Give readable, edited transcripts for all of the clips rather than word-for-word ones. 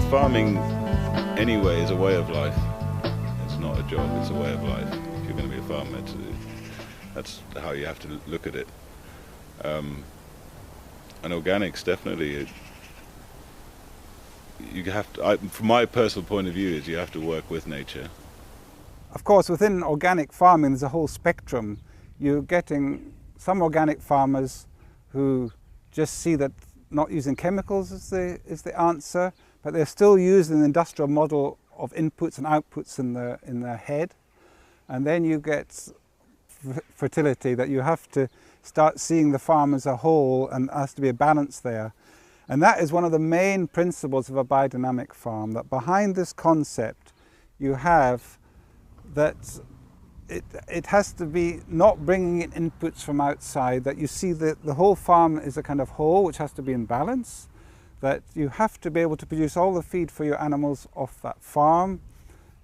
farming anyway is a way of life. It's not a job, it's a way of life. If you're going to be a farmer, that's how you have to look at it. And organics, definitely, you have to, from my personal point of view, is you have to work with nature. Of course, within organic farming, there's a whole spectrum. You're getting some organic farmers who just see that not using chemicals is the answer, but they're still using the industrial model of inputs and outputs in their head. And then you get fertility, that you have to start seeing the farm as a whole, and there has to be a balance there. And that is one of the main principles of a biodynamic farm, that behind this concept you have that it has to be not bringing in inputs from outside, that you see that the whole farm is a kind of whole which has to be in balance, that you have to be able to produce all the feed for your animals off that farm,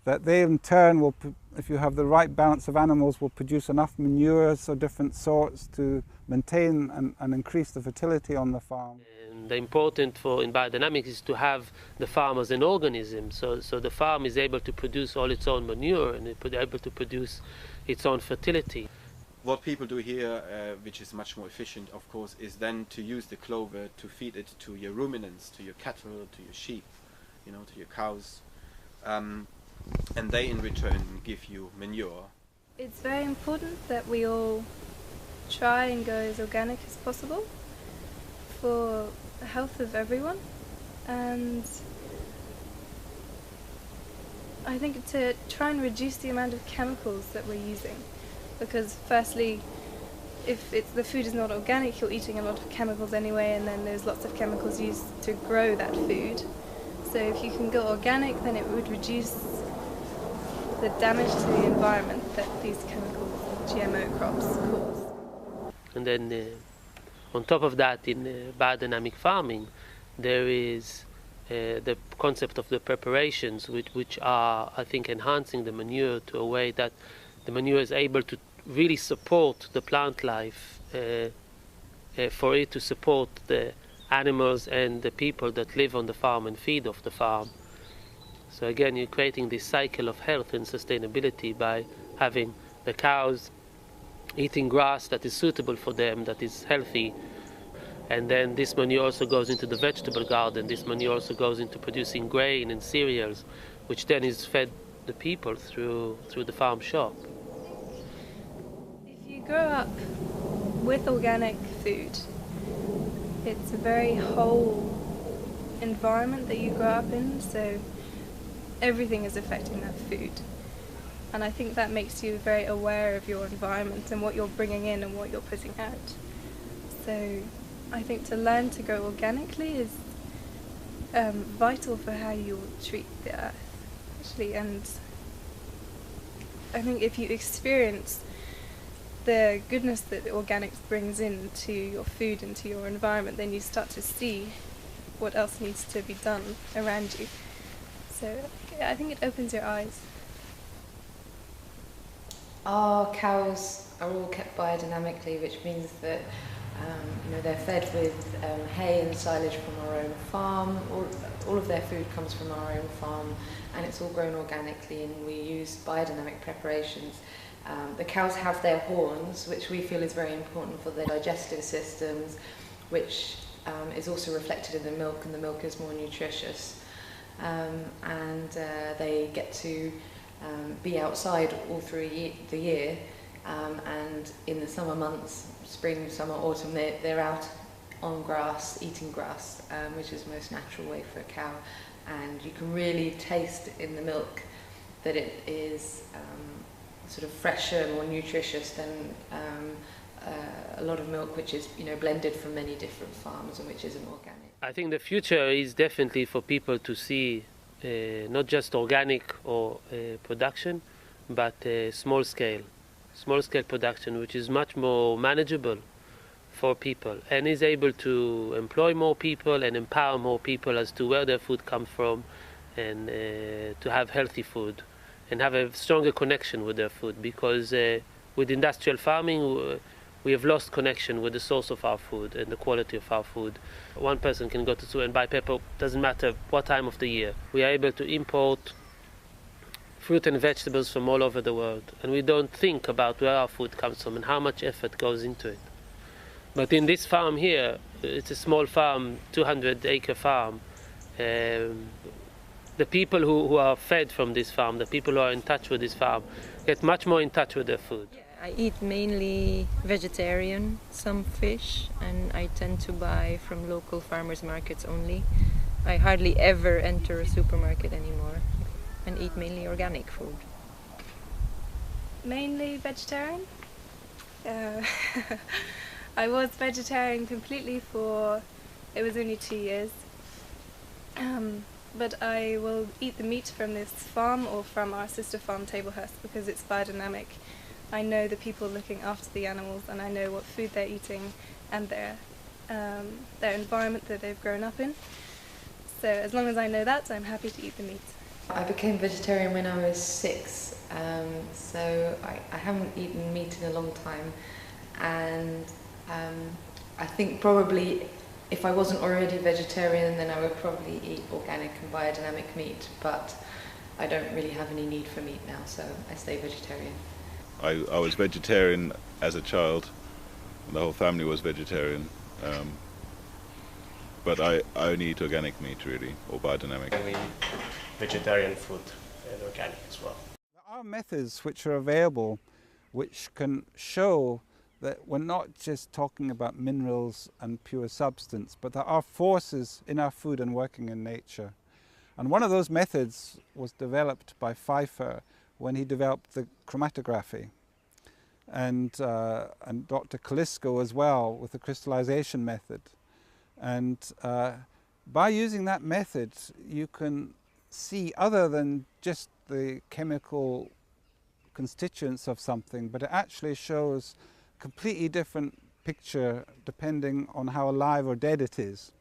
that they in turn will, if you have the right balance of animals, will produce enough manures of different sorts to maintain and increase the fertility on the farm. And the important in biodynamics is to have the farm as an organism, so the farm is able to produce all its own manure and able to produce its own fertility. What people do here, which is much more efficient, of course, is then to use the clover to feed it to your ruminants, to your cattle, to your sheep, to your cows, and they in return give you manure. It's very important that we all try and go as organic as possible for the health of everyone, and I think to try and reduce the amount of chemicals that we're using, because firstly, if the food is not organic, you're eating a lot of chemicals anyway, and then there's lots of chemicals used to grow that food. So if you can go organic, then it would reduce the damage to the environment that these chemicals and GMO crops cause. And then on top of that, in biodynamic farming, there is the concept of the preparations, which are, I think, enhancing the manure to a way that the manure is able to really support the plant life, for it to support the animals and the people that live on the farm and feed off the farm. So again, you're creating this cycle of health and sustainability by having the cows eating grass that is suitable for them, that is healthy, and then this manure also goes into the vegetable garden. This manure also goes into producing grain and cereals, which then is fed the people through the farm shop. If you grow up with organic food, it's a very whole environment that you grow up in, so everything is affecting that food. And I think that makes you very aware of your environment and what you're bringing in and what you're putting out. So I think to learn to grow organically is vital for how you treat the earth, actually. And I think if you experience the goodness that the organics brings into your food, into your environment, then you start to see what else needs to be done around you. So I think it opens your eyes. Our cows are all kept biodynamically, which means that they're fed with hay and silage from our own farm. All of their food comes from our own farm, and it's all grown organically, and we use biodynamic preparations. The cows have their horns, which we feel is very important for their digestive systems, which is also reflected in the milk, and the milk is more nutritious. They get to be outside all through the year, and in the summer months, spring, summer, autumn, they're out on grass, eating grass, which is the most natural way for a cow. And you can really taste in the milk that it is sort of fresher, more nutritious than a lot of milk which is blended from many different farms and which isn't organic. I think the future is definitely for people to see not just organic or production, but small scale production, which is much more manageable for people and is able to employ more people and empower more people as to where their food comes from, and to have healthy food and have a stronger connection with their food. Because with industrial farming, we have lost connection with the source of our food and the quality of our food. One person can go to the store and buy pepper, doesn't matter what time of the year. We are able to import fruit and vegetables from all over the world, and we don't think about where our food comes from and how much effort goes into it. But in this farm here, it's a small farm, 200-acre farm. The people who are fed from this farm, the people who are in touch with this farm, get much more in touch with their food. I eat mainly vegetarian, some fish, and I tend to buy from local farmers markets only. I hardly ever enter a supermarket anymore and eat mainly organic food. Mainly vegetarian. I was vegetarian completely it was only 2 years. But I will eat the meat from this farm or from our sister farm Tablehurst because it's biodynamic. I know the people looking after the animals, and I know what food they're eating and their environment that they've grown up in. So as long as I know that, I'm happy to eat the meat. I became vegetarian when I was 6, so I haven't eaten meat in a long time, and I think probably if I wasn't already vegetarian, then I would probably eat organic and biodynamic meat, but I don't really have any need for meat now, so I stay vegetarian. I was vegetarian as a child, and the whole family was vegetarian, but I only eat organic meat really, or biodynamic. We vegetarian food and organic as well. There are methods which are available which can show that we're not just talking about minerals and pure substance, but there are forces in our food and working in nature. And one of those methods was developed by Pfeiffer when he developed the chromatography, and Dr. Kalisko as well with the crystallization method. And by using that method, you can see other than just the chemical constituents of something, but it actually shows a completely different picture depending on how alive or dead it is,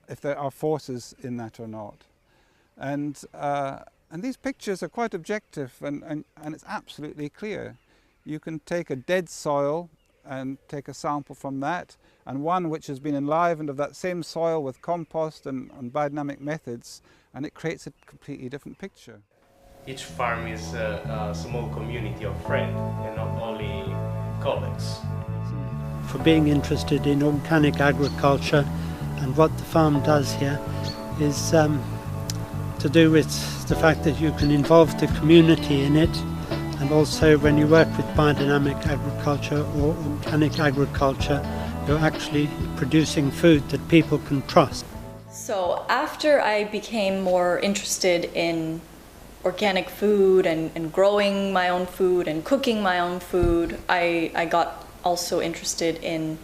if there are forces in that or not. And these pictures are quite objective, and it's absolutely clear. You can take a dead soil and take a sample from that, and one which has been enlivened of that same soil with compost and biodynamic methods, and it creates a completely different picture. Each farm is a small community of friends and not only colleagues. For being interested in organic agriculture, and what the farm does here is to do with the fact that you can involve the community in it, and also when you work with biodynamic agriculture or organic agriculture, you're actually producing food that people can trust. So after I became more interested in organic food and growing my own food and cooking my own food, I got also interested in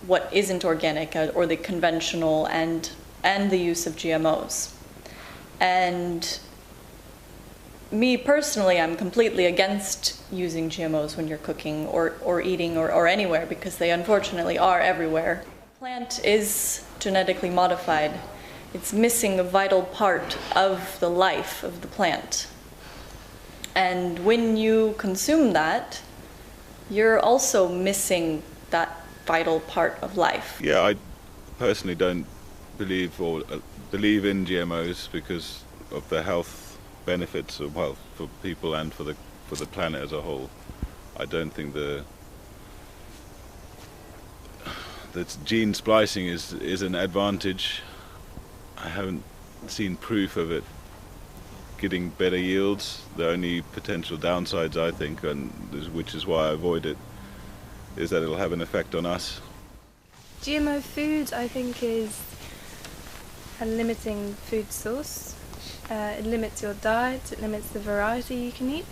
what isn't organic or the conventional and the use of GMOs. And me personally, I'm completely against using GMOs when you're cooking or eating or anywhere, because they unfortunately are everywhere. The plant is genetically modified. It's missing a vital part of the life of the plant. And when you consume that, you're also missing that vital part of life. Yeah, I personally don't believe in GMOs because of the health benefits of, well, for people and for the planet as a whole. I don't think that gene splicing is an advantage. I haven't seen proof of it getting better yields. The only potential downsides, I think, which is why I avoid it, is that it'll have an effect on us. GMO food, I think, is a limiting food source. It limits your diet, it limits the variety you can eat,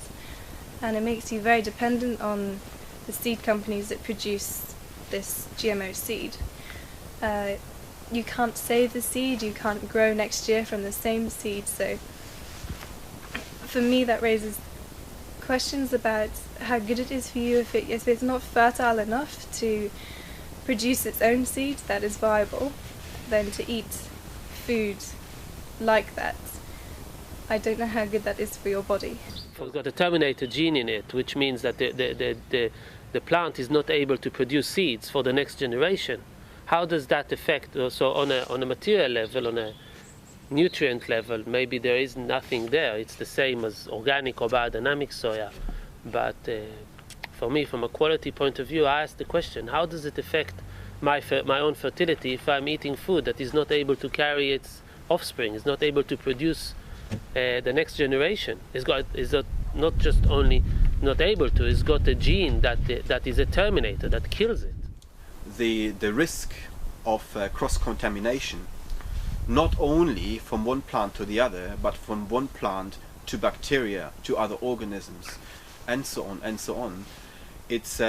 and it makes you very dependent on the seed companies that produce this GMO seed. You can't save the seed, you can't grow next year from the same seed, so for me that raises questions about how good it is for you if it's not fertile enough to produce its own seed that is viable, then to eat food like that. I don't know how good that is for your body. It's got a terminator gene in it, which means that the plant is not able to produce seeds for the next generation, how does that affect also on a material level, on a nutrient level? Maybe there is nothing there. It's the same as organic or biodynamic soya. But for me, from a quality point of view, I ask the question, how does it affect my own fertility if I'm eating food that is not able to carry its offspring, is not able to produce the next generation? Is not just only not able to, it's got a gene that is a terminator, that kills it. The risk of cross-contamination, not only from one plant to the other, but from one plant to bacteria, to other organisms, and so on, it's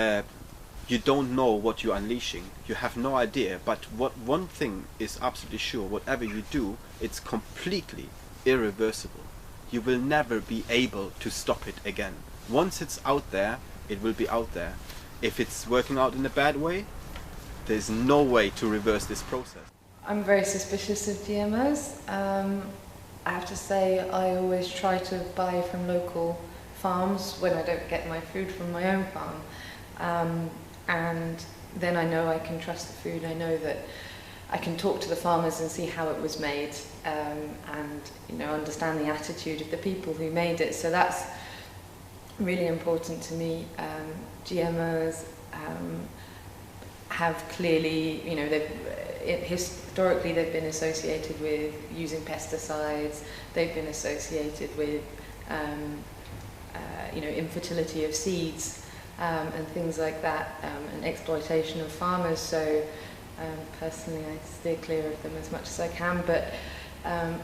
you don't know what you're unleashing. You have no idea. But one thing is absolutely sure: whatever you do, it's completely irreversible. You will never be able to stop it again. Once it's out there, it will be out there. If it's working out in a bad way, there's no way to reverse this process. I'm very suspicious of GMOs. I have to say I always try to buy from local farms when I don't get my food from my own farm. And then I know I can trust the food. I know that I can talk to the farmers and see how it was made, and understand the attitude of the people who made it. So that's really important to me. GMOs have clearly, historically they've been associated with using pesticides. They've been associated with infertility of seeds and things like that, and exploitation of farmers. So personally I steer clear of them as much as I can, but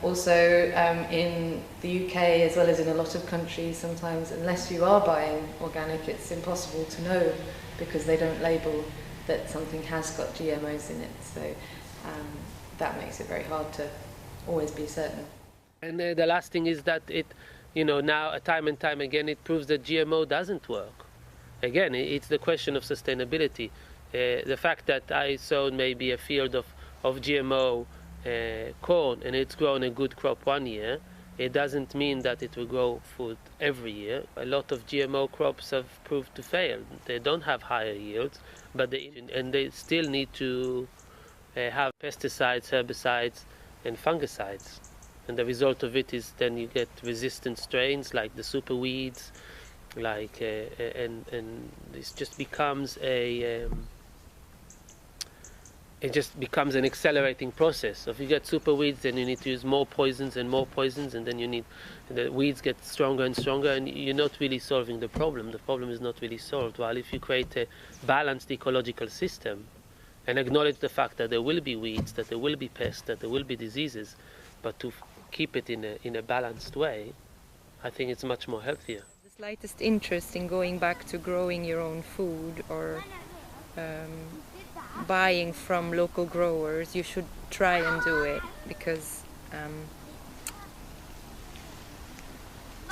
also in the UK, as well as in a lot of countries, sometimes unless you are buying organic, it's impossible to know because they don't label that something has got GMOs in it. So that makes it very hard to always be certain. And the last thing is that now time and time again it proves that GMO doesn't work. Again, it's the question of sustainability. The fact that I sowed maybe a field of GMO corn and it's grown a good crop one year, it doesn't mean that it will grow food every year. A lot of GMO crops have proved to fail. They don't have higher yields, but they still need to have pesticides, herbicides and fungicides. And the result of it is then you get resistant strains like the super weeds, and this just becomes it just becomes an accelerating process. So if you get super weeds, then you need to use more poisons, and then the weeds get stronger and stronger, and you're not really solving the problem. The problem is not really solved. While if you create a balanced ecological system and acknowledge the fact that there will be weeds, that there will be pests, that there will be diseases, but to keep it in a balanced way, I think it's much more healthier. The slightest interest in going back to growing your own food or buying from local growers, you should try and do it, because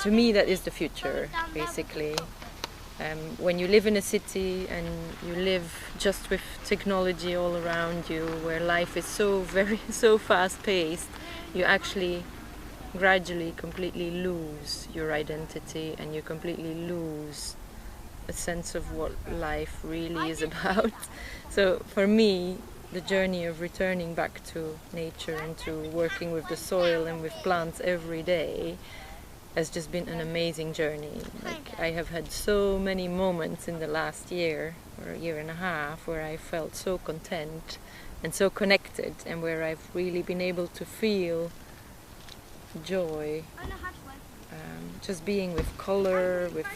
to me that is the future, basically. When you live in a city and you live just with technology all around you, where life is so fast-paced, you actually gradually completely lose your identity, and you completely lose a sense of what life really is about. So for me, the journey of returning back to nature and to working with the soil and with plants every day has just been an amazing journey. Like, I have had so many moments in the last year or a year and a half where I felt so content and so connected, and where I've really been able to feel joy, just being with color, with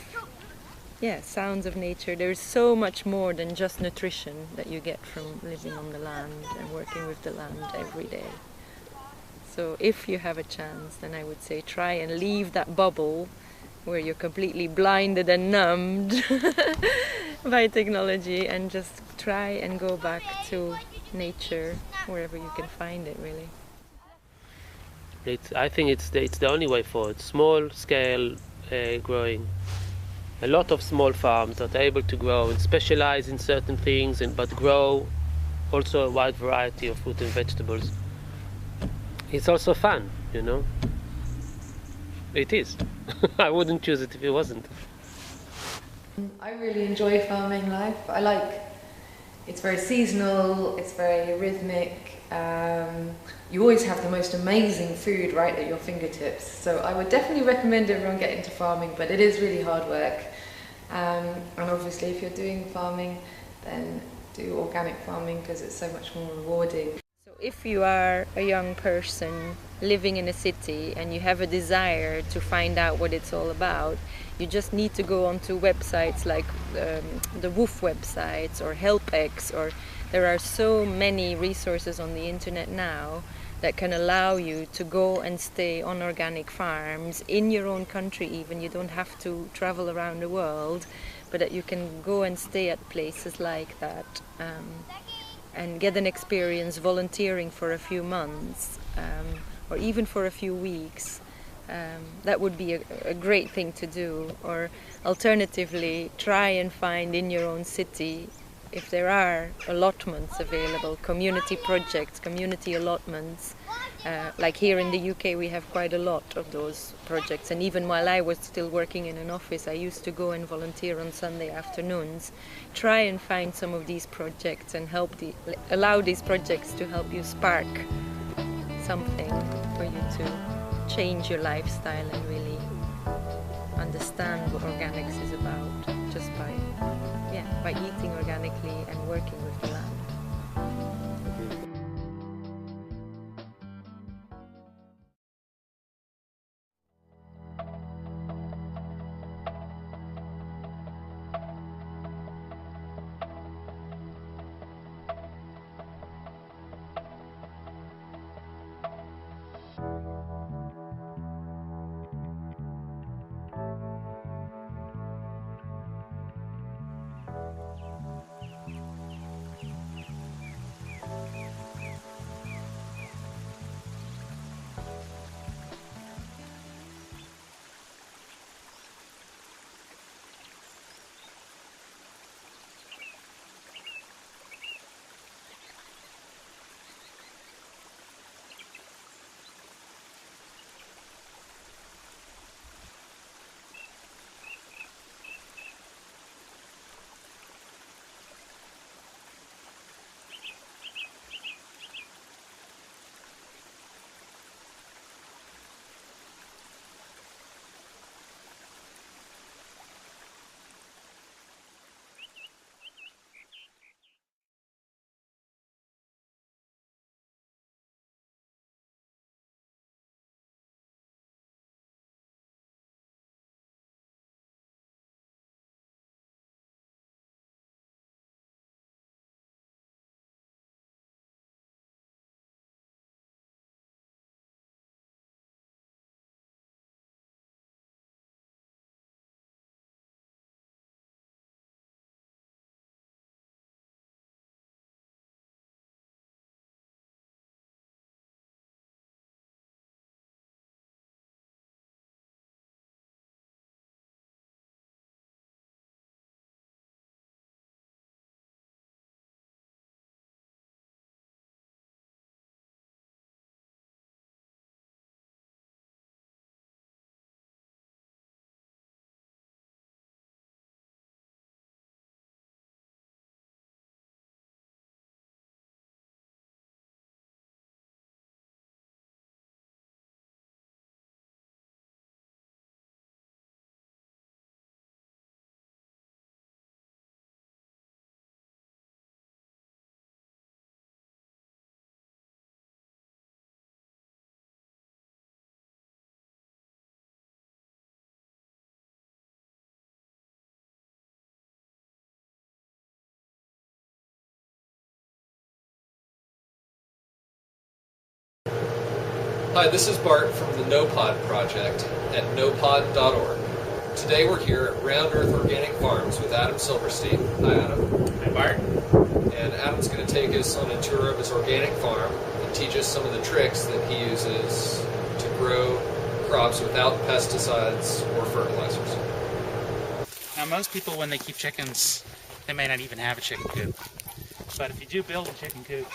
sounds of nature. There's so much more than just nutrition that you get from living on the land and working with the land every day. So if you have a chance, then I would say try and leave that bubble where you're completely blinded and numbed by technology, and just try and go back to nature wherever you can find it, really. I think it's the only way forward. Small scale growing. A lot of small farms that are able to grow and specialize in certain things, but grow also a wide variety of fruit and vegetables. It's also fun, It is. I wouldn't choose it if it wasn't. I really enjoy farming life. It's very seasonal, it's very rhythmic. You always have the most amazing food right at your fingertips. So I would definitely recommend everyone get into farming, but it is really hard work. And obviously if you're doing farming, then do organic farming because it's so much more rewarding. So if you are a young person living in a city and you have a desire to find out what it's all about, you just need to go onto websites like the WOOF websites or HelpX, or there are so many resources on the internet now that can allow you to go and stay on organic farms in your own country even. You don't have to travel around the world, but that you can go and stay at places like that and get an experience volunteering for a few months or even for a few weeks. That would be a great thing to do. Or alternatively, try and find in your own city if there are allotments available, community projects, community allotments. Like here in the UK we have quite a lot of those projects, and even while I was still working in an office I used to go and volunteer on Sunday afternoons. Try and find some of these projects and allow these projects to help you spark something for you to change your lifestyle and really understand what organics is about, just by eating organically and working with the land. Hi, this is Bart from the NoPod project at nopod.org. Today we're here at Round Earth Organic Farms with Adam Silverstein. Hi, Adam. Hi, Bart. And Adam's going to take us on a tour of his organic farm and teach us some of the tricks that he uses to grow crops without pesticides or fertilizers. Now, most people, when they keep chickens, they may not even have a chicken coop. But if you do build a chicken coop,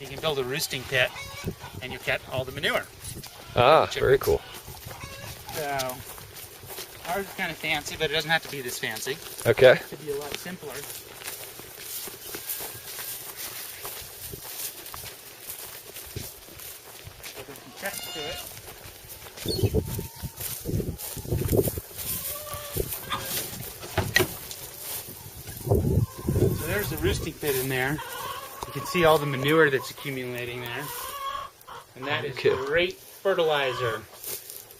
you can build a roosting pit and you get all the manure. Ah, very cool. So Ours is kind of fancy, but it doesn't have to be this fancy. Okay. It could be a lot simpler. So there's some checks to it. So there's the roosting pit in there. You can see all the manure that's accumulating there. And that is great fertilizer.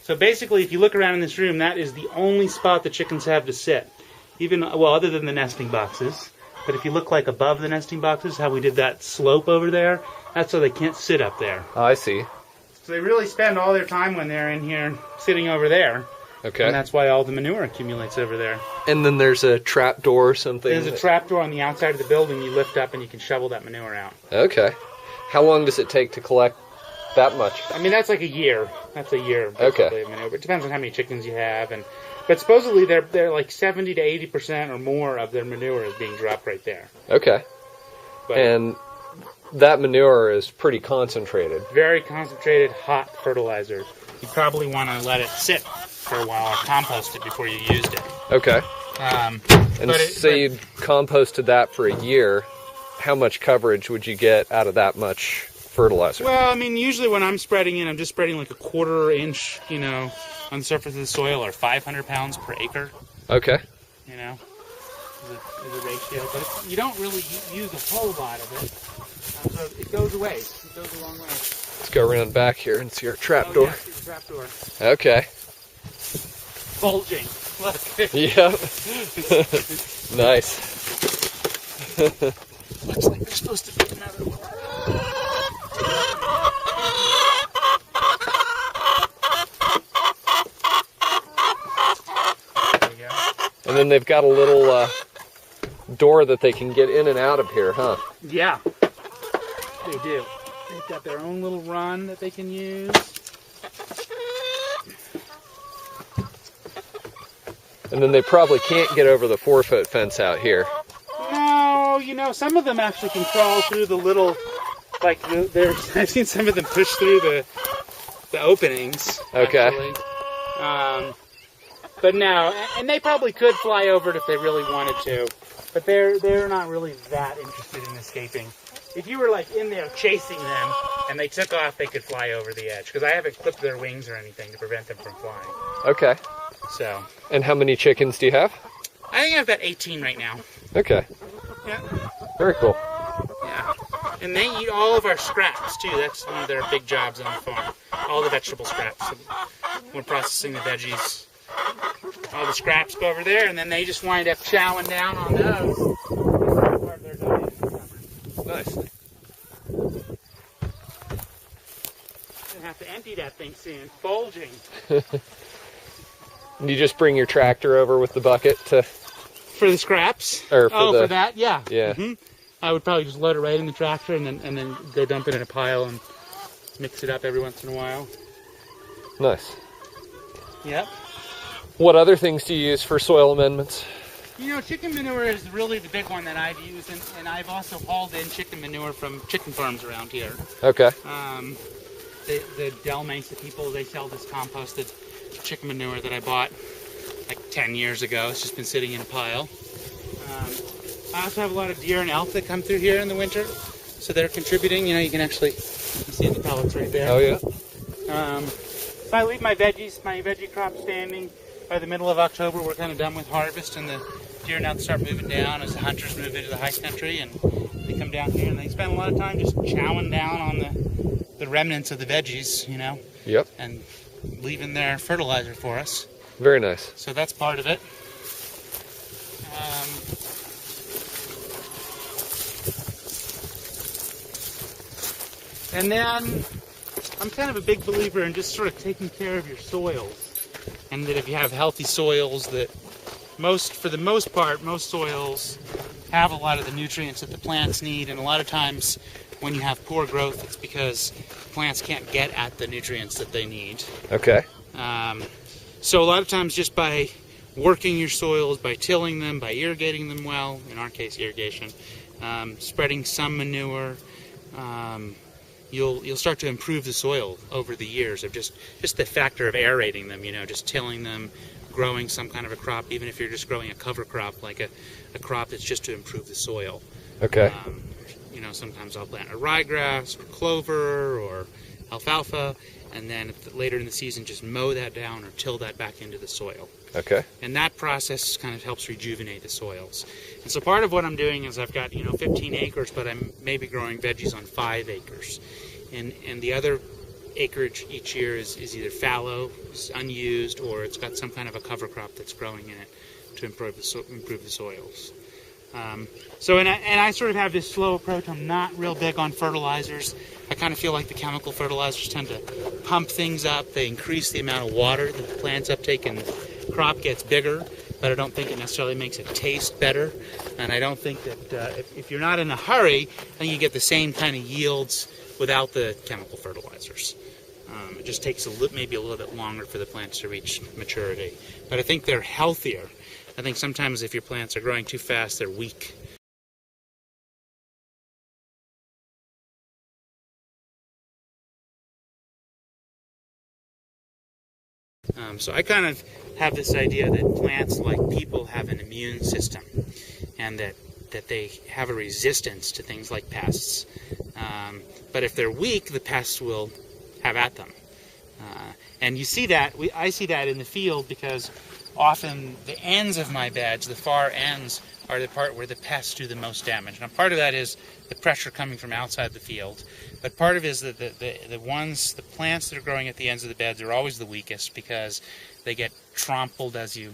So basically, if you look around in this room, that is the only spot the chickens have to sit. Even, well, other than the nesting boxes. But if you look like above the nesting boxes, how we did that slope over there, that's so they can't sit up there. Oh, I see. So they really spend all their time when they're in here sitting over there. Okay. And that's why all the manure accumulates over there. And then there's a trap door or something? There's a trap door on the outside of the building you lift up and you can shovel that manure out. Okay. How long does it take to collect that much? I mean, that's like a year. That's a year, basically, Okay. of manure. It depends on how many chickens you have. But supposedly they're like 70 to 80% or more of their manure is being dropped right there. Okay. But And that manure is pretty concentrated. very concentrated, hot fertilizer. You probably want to let it sit for a while or compost it before you used it. Okay. Um, And but say you composted that for a year, how much coverage would you get out of that much fertilizer? Well, I mean, usually when I'm spreading it, I'm just spreading like a 1/4 inch, on the surface of the soil, or 500 pounds per acre. Okay. Is a ratio, but you don't really use a whole lot of it. So it goes away. It goes a long way. Let's go around back here and see our trap door. Yeah, see the trap door. Okay. Bulging. Look. Yep. Nice. Looks like there's supposed to be another one. There you go. And then they've got a little door that they can get in and out of here, huh? Yeah, they do. They've got their own little run that they can use. And then they probably can't get over the 4-foot fence out here. No, some of them actually can crawl through the little, I've seen some of them push through the openings. Okay. Actually. But no, and they probably could fly over it if they really wanted to, but they're not really that interested in escaping. If you were in there chasing them and they took off, they could fly over the edge, because I haven't clipped their wings or anything to prevent them from flying. Okay. So. And how many chickens do you have? I think I've got 18 right now. Okay. Yeah. Very cool. Yeah. And they eat all of our scraps, too. That's one of their big jobs on the farm. All the vegetable scraps. We're processing the veggies. All the scraps go over there, and then they just wind up chowing down on those. Nice. Gonna have to empty that thing soon. It's bulging. You just bring your tractor over with the bucket to... For the scraps? Or for for that? Yeah. Yeah. Mm-hmm. I would probably just load it right in the tractor and then go dump it in a pile and mix it up every once in a while. Nice. Yep. What other things do you use for soil amendments? Chicken manure is really the big one that I've used, and I've also hauled in chicken manure from chicken farms around here. Okay. The Del Mesa people, they sell this composted chicken manure that I bought like 10 years ago. It's just been sitting in a pile. I also have a lot of deer and elk that come through here in the winter, so they're contributing. You can actually see the pellets right there. Oh, yeah? So I leave my veggie crop standing. By the middle of October, we're kind of done with harvest, and the deer and elk start moving down as the hunters move into the high country, and they come down here and they spend a lot of time just chowing down on the remnants of the veggies, Yep. and leaving their fertilizer for us. Very nice. So that's part of it. And then I'm kind of a big believer in just sort of taking care of your soils. And that if you have healthy soils, that for the most part, most soils have a lot of the nutrients that the plants need. And a lot of times when you have poor growth, it's because plants can't get at the nutrients that they need. Okay. So a lot of times just by working your soils, by tilling them, by irrigating them well, in our case irrigation, spreading some manure, you'll start to improve the soil over the years of just the factor of aerating them, just tilling them, growing some kind of a crop, even if you're just growing a cover crop, like a crop that's just to improve the soil. Okay. You know, sometimes I'll plant a ryegrass or clover or alfalfa, and then later in the season just mow that down or till that back into the soil. Okay. And that process kind of helps rejuvenate the soils. And so part of what I'm doing is I've got, 15 acres, but I'm maybe growing veggies on 5 acres. And the other acreage each year is either fallow, it's unused, or it's got some kind of a cover crop that's growing in it to improve the soils. And I sort of have this slow approach. I'm not real big on fertilizers. I kind of feel like the chemical fertilizers tend to pump things up. They increase the amount of water that the plants uptake and the crop gets bigger, but I don't think it necessarily makes it taste better. And I don't think that if you're not in a hurry, I think you get the same kind of yields without the chemical fertilizers. It just takes maybe a little bit longer for the plants to reach maturity. But I think they're healthier. I think sometimes if your plants are growing too fast, they're weak. So I kind of have this idea that plants, like people, have an immune system, and that they have a resistance to things like pests. But if they're weak, the pests will have at them. And you see that, I see that in the field, because often the ends of my beds, the far ends, are the part where the pests do the most damage. Now part of that is the pressure coming from outside the field, but part of it is that the plants that are growing at the ends of the beds are always the weakest, because they get trampled as you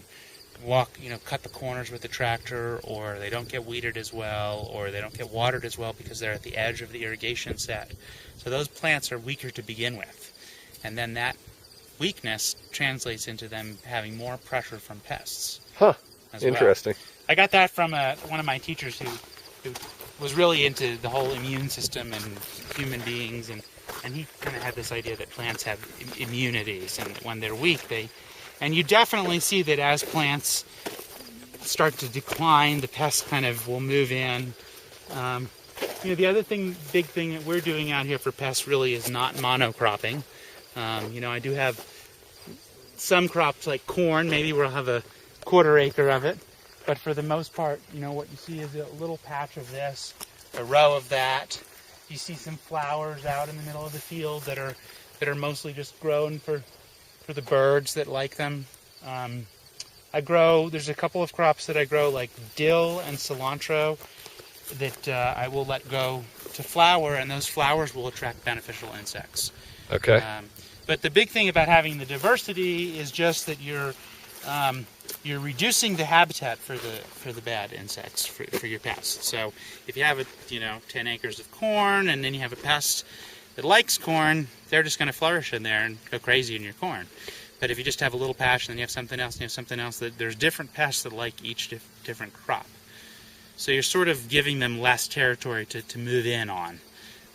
walk, cut the corners with the tractor, or they don't get weeded as well, or they don't get watered as well because they're at the edge of the irrigation set. So those plants are weaker to begin with. And then that weakness translates into them having more pressure from pests. Huh. Well. Interesting. I got that from one of my teachers who was really into the whole immune system and human beings, and he kind of had this idea that plants have immunities, and when they're weak, and you definitely see that as plants start to decline, the pests kind of will move in. The other big thing that we're doing out here for pests really is not monocropping. I do have some crops like corn. Maybe we'll have a 1/4 acre of it. But for the most part, what you see is a little patch of this, a row of that. You see some flowers out in the middle of the field that are mostly just grown for the birds that like them. There's a couple of crops that I grow, like dill and cilantro, that I will let go to flower, and those flowers will attract beneficial insects. Okay. But the big thing about having the diversity is just that you're reducing the habitat for the bad insects, for your pests. So if you have 10 acres of corn, and then you have a pest that likes corn, they're just going to flourish in there and go crazy in your corn. But if you just have a little patch, and then you have something else, and you have something else, there's different pests that like each different crop. So you're sort of giving them less territory to move in on.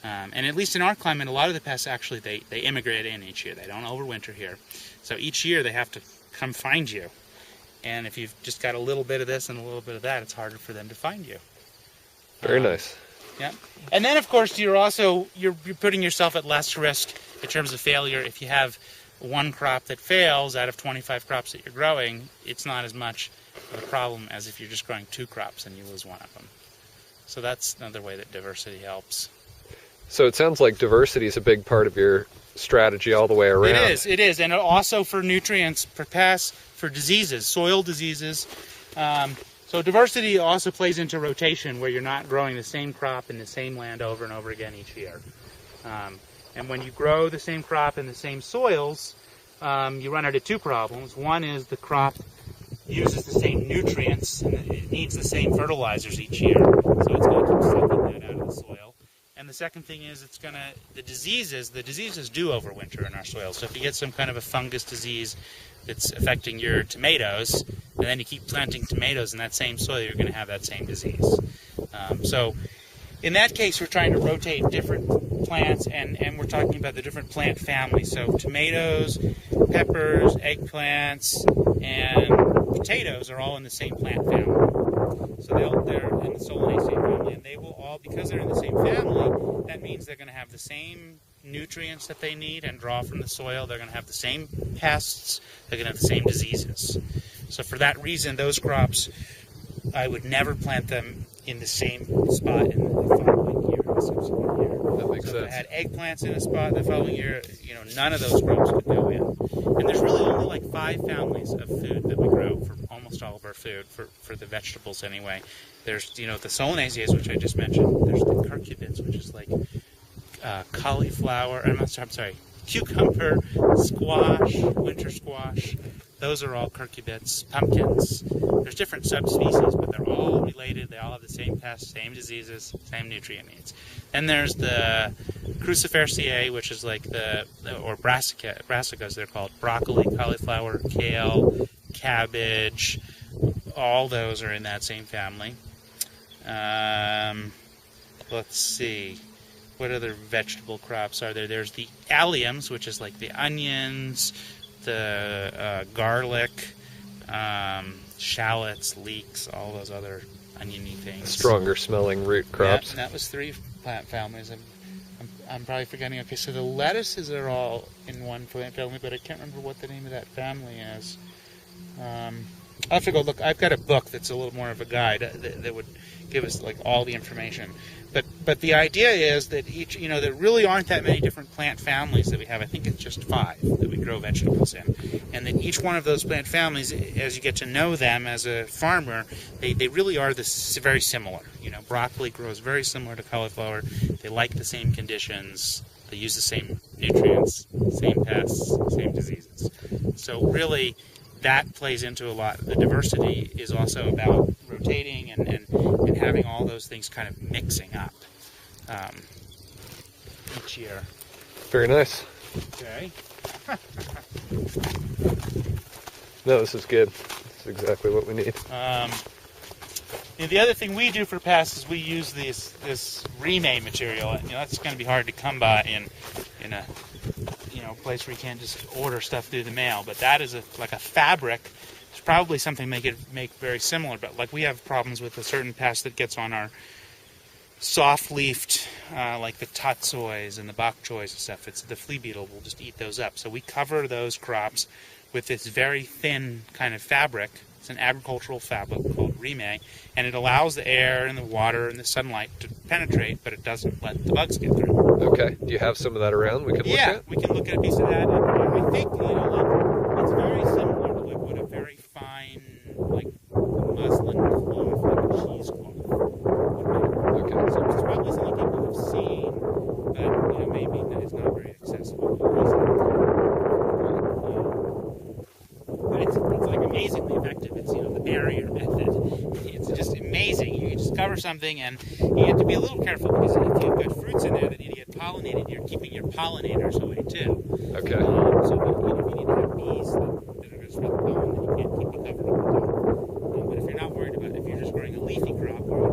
And at least in our climate, a lot of the pests actually, they immigrate in each year. They don't overwinter here. So each year they have to come find you. And if you've just got a little bit of this and a little bit of that, it's harder for them to find you. Very nice. Yeah. And then, of course, you're putting yourself at less risk in terms of failure. If you have one crop that fails out of 25 crops that you're growing, it's not as much of a problem as if you're just growing 2 crops and you lose one of them. So that's another way that diversity helps. So it sounds like diversity is a big part of your strategy all the way around. It is, and also for nutrients, for pests, for diseases, soil diseases. So diversity also plays into rotation, where you're not growing the same crop in the same land over and over again each year. And when you grow the same crop in the same soils, you run into 2 problems. One is the crop uses the same nutrients, and it needs the same fertilizers each year, so it's going to keep sucking that out of the soil. And the second thing is the diseases do overwinter in our soil. So if you get some kind of a fungus disease that's affecting your tomatoes, and then you keep planting tomatoes in that same soil, you're going to have that same disease. So in that case, we're trying to rotate different plants, and we're talking about the different plant families. So tomatoes, peppers, eggplants, and potatoes are all in the same plant family. So they're in the Solanaceae family, and they will all, because they're in the same family, that means they're going to have the same nutrients that they need and draw from the soil. They're going to have the same pests. They're going to have the same diseases. So for that reason, those crops, I would never plant them in the same spot in the following year, the subsequent year. That makes So sense. if I had eggplants in a spot the following year, none of those crops could go in. And there's really only like 5 families of food that we grow for almost all of our food, for the vegetables anyway. There's, the Solanaceae, which I just mentioned. There's the curcubits, which is like cauliflower, I'm sorry, cucumber, squash, winter squash. Those are all curcubits, pumpkins. There's different subspecies, but they're all related. They all have the same pests, same diseases, same nutrient needs. Then there's the cruciferaceae, which is like or brassicas, they're called. Broccoli, cauliflower, kale, cabbage. All those are in that same family. Let's see. What other vegetable crops are there? There's the alliums, which is like the onions, the garlic, shallots, leeks, all those other oniony things. Stronger smelling root crops. Yeah, that was 3 plant families. I'm probably forgetting. Okay, so the lettuces are all in one plant family, but I can't remember what the name of that family is. I'll have to go look. I've got a book that's a little more of a guide that would give us like all the information. But the idea is that each, there really aren't that many different plant families that we have. I think it's just 5 that we grow vegetables in. And that each one of those plant families, as you get to know them as a farmer, they really are very similar. Broccoli grows very similar to cauliflower. They like the same conditions. They use the same nutrients, same pests, same diseases. So really, that plays into a lot. The diversity is also about rotating and having all those things kind of mixing up each year. Very nice. Okay. No, this is good. This is exactly what we need. And the other thing we do for pests is we use this remade material. That's going to be hard to come by in a place where you can't just order stuff through the mail. But that is like a fabric. It's probably something make very similar. But like we have problems with a certain pest that gets on our soft-leafed, like the tatsois and the bok choys and stuff. It's the flea beetle will just eat those up. So we cover those crops with this very thin kind of fabric. It's an agricultural fabric called rime, and it allows the air and the water and the sunlight to penetrate, but it doesn't let the bugs get through. Okay. Do you have some of that around we could look at? Yeah, we can look at a piece of that. And I think, it's very similar to like what a very fine, like muslin cloth, like a cheesecloth would be. Okay. So it's probably something people have seen, but maybe it's not very accessible. But it's like amazingly effective. It's the barrier method. It's just amazing. You can just cover something, and you have to be a little careful because if you've got fruits in there that need to get pollinated, you're keeping your pollinators away too. Okay. So if you need to have bees that are going to spread the pollen, then you can't keep it covered all the time. But if you're not worried about it, if you're just growing a leafy crop where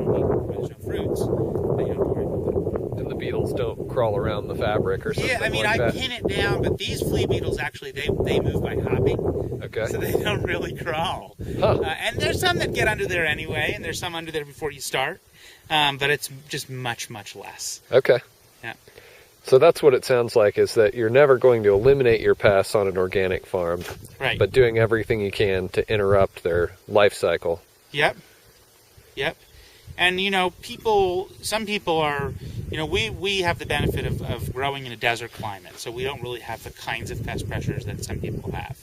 there's no fruits, then you don't have to worry about that. And the beetles don't crawl around the fabric or something Yeah, I like that? pin it down, but these flea beetles actually, they move by hopping. Okay. So they don't really crawl. Huh. And there's some that get under there anyway, and there's some under there before you start. But it's just much, much less. Okay. Yeah. So that's what it sounds like, is that you're never going to eliminate your pests on an organic farm. Right. But doing everything you can to interrupt their life cycle. Yep. And, some people are, we have the benefit of growing in a desert climate, so we don't really have the kinds of pest pressures that some people have.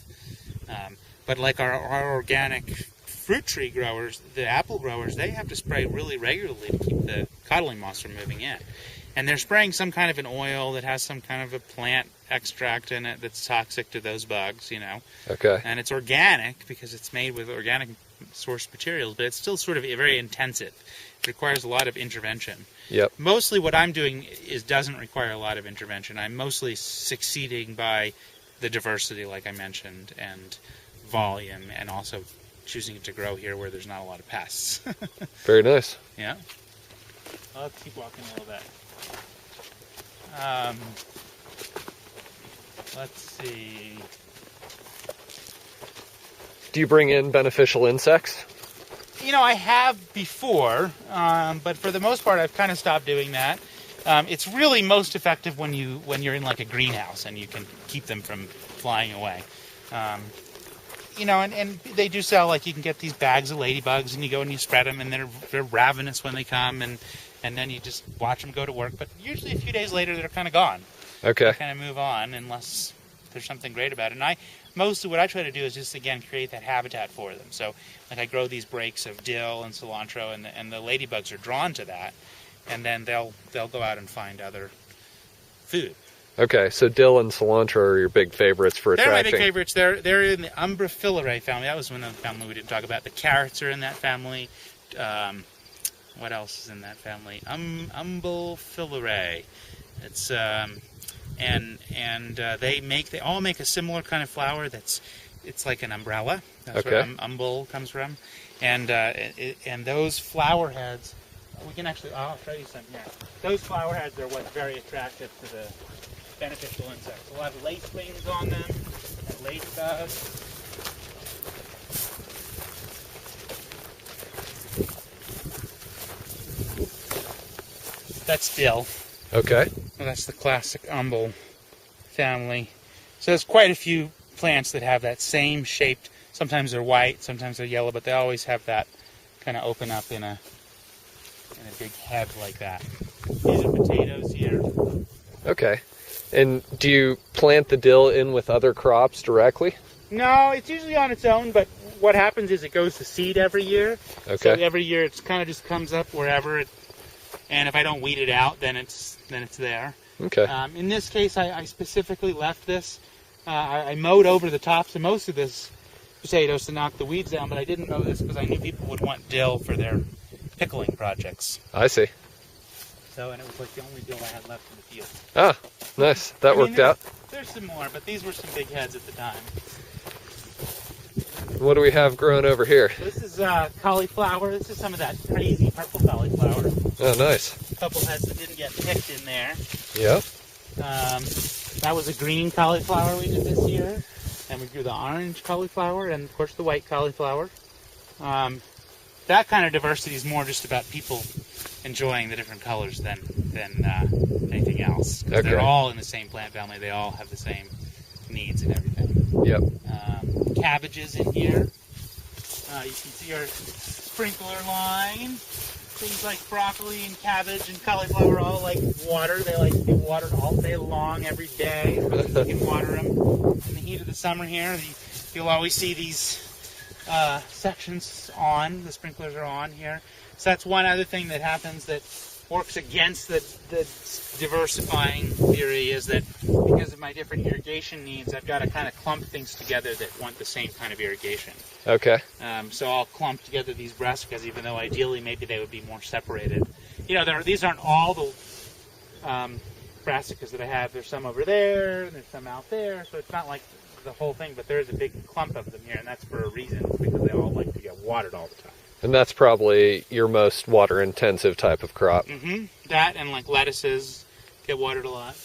But like our organic fruit tree growers, the apple growers, they have to spray really regularly to keep the codling moths from moving in. And they're spraying some kind of an oil that has some kind of a plant extract in it that's toxic to those bugs, Okay. And it's organic because it's made with organic source materials, but it's still sort of very intensive. It requires a lot of intervention. Yep. Mostly what I'm doing doesn't require a lot of intervention. I'm mostly succeeding by the diversity, like I mentioned, and volume, and also choosing to grow here where there's not a lot of pests. Very nice. Yeah. I'll keep walking a little bit. Let's see. Do you bring in beneficial insects? I have before, but for the most part, I've kind of stopped doing that. It's really most effective when you're in like a greenhouse and you can keep them from flying away. You know, and they do sell, like, you can get these bags of ladybugs and you go and you spread them, and they're ravenous when they come, and then you just watch them go to work. But usually a few days later they're kind of gone. Okay. They kind of move on unless there's something great about it. And mostly what I try to do is just, again, create that habitat for them. So, like, I grow these breaks of dill and cilantro, and the ladybugs are drawn to that, and then they'll go out and find other food. Okay, so dill and cilantro are your big favorites for attracting. They're my big favorites. They're in the Umbrophilerae family. That was one of the family we didn't talk about. The carrots are in that family. What else is in that family? Umbrophilerae. It's they all make a similar kind of flower. It's like an umbrella. That's where umbel comes from. And those flower heads, we can actually. I'll show you some here. Those flower heads are what's very attractive to the beneficial insects. A lot of lace wings on them, and ladybugs. That's dill. Okay. Well, that's the classic umbel family. So there's quite a few plants that have that same shaped. Sometimes they're white, sometimes they're yellow, but they always have that kind of open up in a big head like that. These are potatoes here. Okay. And do you plant the dill in with other crops directly? No, it's usually on its own, but what happens is it goes to seed every year. Okay. So every year it kind of just comes up wherever and if I don't weed it out, then it's there. Okay. In this case, I specifically left this. I mowed over the tops of most of this potatoes to knock the weeds down, but I didn't mow this because I knew people would want dill for their pickling projects. I see. So, and it was like the only dill I had left in the field. Ah, nice. That worked out. There's some more, but these were some big heads at the time. What do we have growing over here? This is cauliflower. This is some of that crazy purple cauliflower. Oh, nice. A couple heads that didn't get picked in there. Yep. That was a green cauliflower we did this year. And we grew the orange cauliflower and, of course, the white cauliflower. That kind of diversity is more just about people enjoying the different colors than anything else. Because they're all in the same plant family. They all have the same needs and everything. Yep. Cabbages in here. You can see our sprinkler line. Things like broccoli and cabbage and cauliflower all like water. They like to be watered all day long, every day. You can water them in the heat of the summer here. You'll always see these sections on. The sprinklers are on here. So that's one other thing that happens that works against the diversifying theory, is that because of my different irrigation needs, I've got to kind of clump things together that want the same kind of irrigation. Okay. So I'll clump together these brassicas, even though ideally maybe they would be more separated. You know, these aren't all the brassicas that I have. There's some over there, and there's some out there, so it's not like the whole thing, but there is a big clump of them here, and that's for a reason, because they all like to get watered all the time. And that's probably your most water-intensive type of crop. Mm-hmm. That and like lettuces get watered a lot.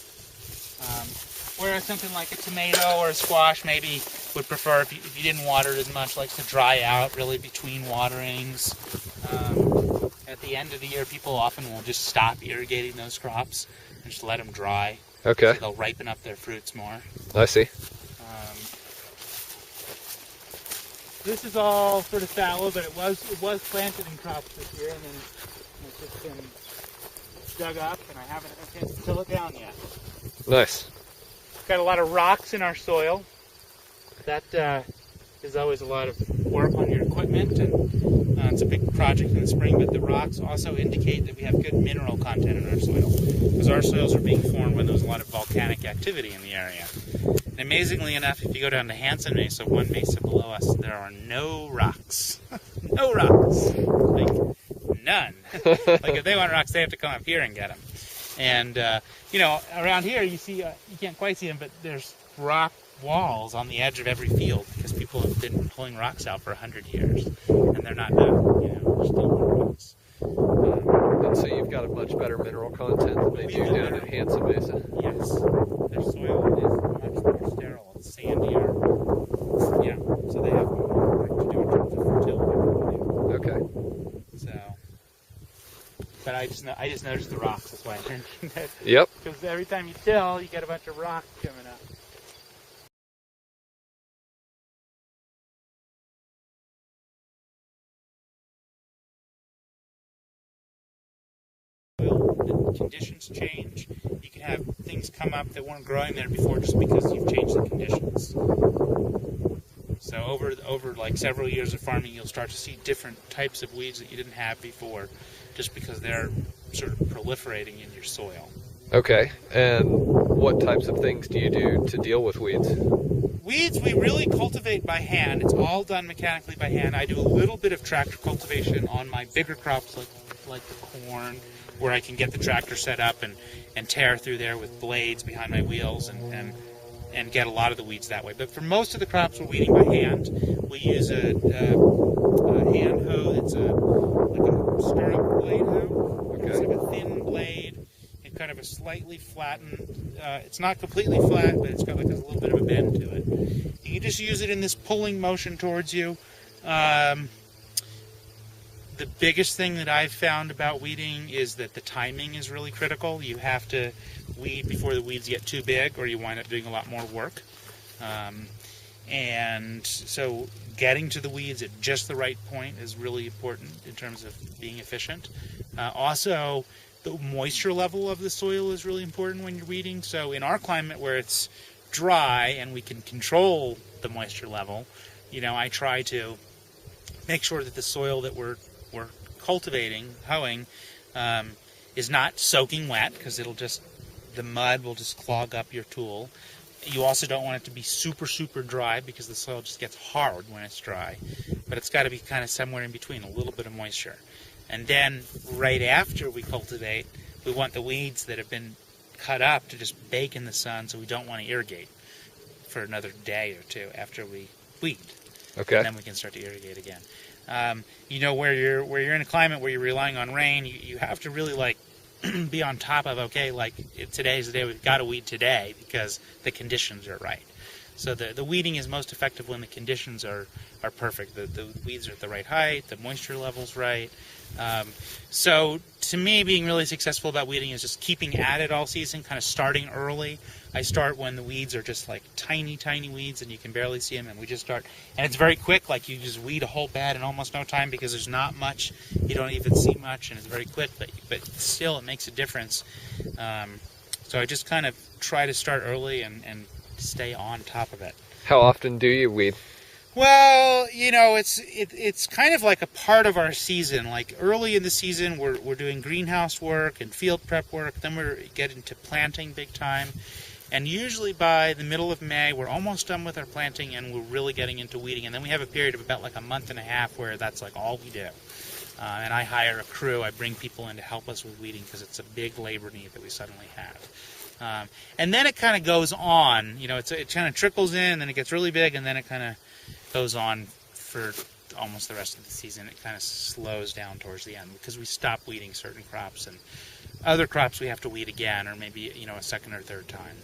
Whereas something like a tomato or a squash maybe would prefer, if you didn't water it as much, likes to dry out really between waterings. At the end of the year, people often will just stop irrigating those crops and just let them dry. Okay. So they'll ripen up their fruits more. I see. This is all sort of fallow, but it was planted in crops this year, and then it's just been dug up, and I haven't had a chance to till it down yet. Nice. Got a lot of rocks in our soil. That is always a lot of work on your equipment, and it's a big project in the spring, but the rocks also indicate that we have good mineral content in our soil, because our soils are being formed when there's a lot of volcanic activity in the area. And amazingly enough, if you go down to Hansen Mesa, one mesa below us, there are no rocks. No rocks. Like, none. Like, if they want rocks, they have to come up here and get them. And, you know, around here, you see, you can't quite see them, but there's rock walls on the edge of every field, because people have been pulling rocks out for 100 years. And they're not done, you know, there's still more rocks. And so you've got a much better mineral content than they do down at Hansen Mesa. Yes. Their soil is much more sterile. It's sandier. Yeah. So they have more work to do in terms of fertility. Okay. So, but I just I just noticed the rocks. That's why I mentioned that. Yep. Because every time you till, you get a bunch of rocks coming up. The conditions change. You can have things come up that weren't growing there before just because you've changed the conditions. So over like several years of farming, you'll start to see different types of weeds that you didn't have before, just because they're sort of proliferating in your soil. Okay, and what types of things do you do to deal with weeds? Weeds we really cultivate by hand. It's all done mechanically by hand. I do a little bit of tractor cultivation on my bigger crops like the corn, where I can get the tractor set up and tear through there with blades behind my wheels and get a lot of the weeds that way. But for most of the crops we're weeding by hand. We use a hand hoe that's like a stirrup blade hoe. Okay. It's like a thin blade and kind of a slightly flattened, it's not completely flat, but it's got like a little bit of a bend to it. You can just use it in this pulling motion towards you. The biggest thing that I've found about weeding is that the timing is really critical. You have to weed before the weeds get too big, or you wind up doing a lot more work. And so getting to the weeds at just the right point is really important in terms of being efficient. Also, the moisture level of the soil is really important when you're weeding. So in our climate where it's dry and we can control the moisture level, I try to make sure that the soil that we're cultivating, hoeing, is not soaking wet, because the mud will just clog up your tool. You also don't want it to be super, super dry, because the soil just gets hard when it's dry. But it's got to be kind of somewhere in between, a little bit of moisture. And then right after we cultivate, we want the weeds that have been cut up to just bake in the sun, so we don't want to irrigate for another day or two after we weed. Okay. And then we can start to irrigate again. Where you're in a climate where you're relying on rain, you have to really be on top of, today's the day, we've got to weed today because the conditions are right. So the weeding is most effective when the conditions are perfect. The weeds are at the right height, the moisture level's right. So to me, being really successful about weeding is just keeping at it all season, kind of starting early. I start when the weeds are just like tiny, tiny weeds and you can barely see them, and we just start. And it's very quick, you just weed a whole bed in almost no time because there's not much. You don't even see much, and it's very quick, but still it makes a difference. So I just kind of try to start early and stay on top of it. How often do you weed? Well, it's kind of like a part of our season. Like early in the season, we're doing greenhouse work and field prep work. Then we're getting to planting big time. And usually by the middle of May, we're almost done with our planting and we're really getting into weeding. And then we have a period of about a month and a half where that's all we do. And I hire a crew. I bring people in to help us with weeding because it's a big labor need that we suddenly have. And then it kind of goes on. It kind of trickles in, and then it gets really big, and then it kind of goes on for almost the rest of the season. It kind of slows down towards the end because we stop weeding certain crops, and other crops we have to weed again, or maybe a second or third time.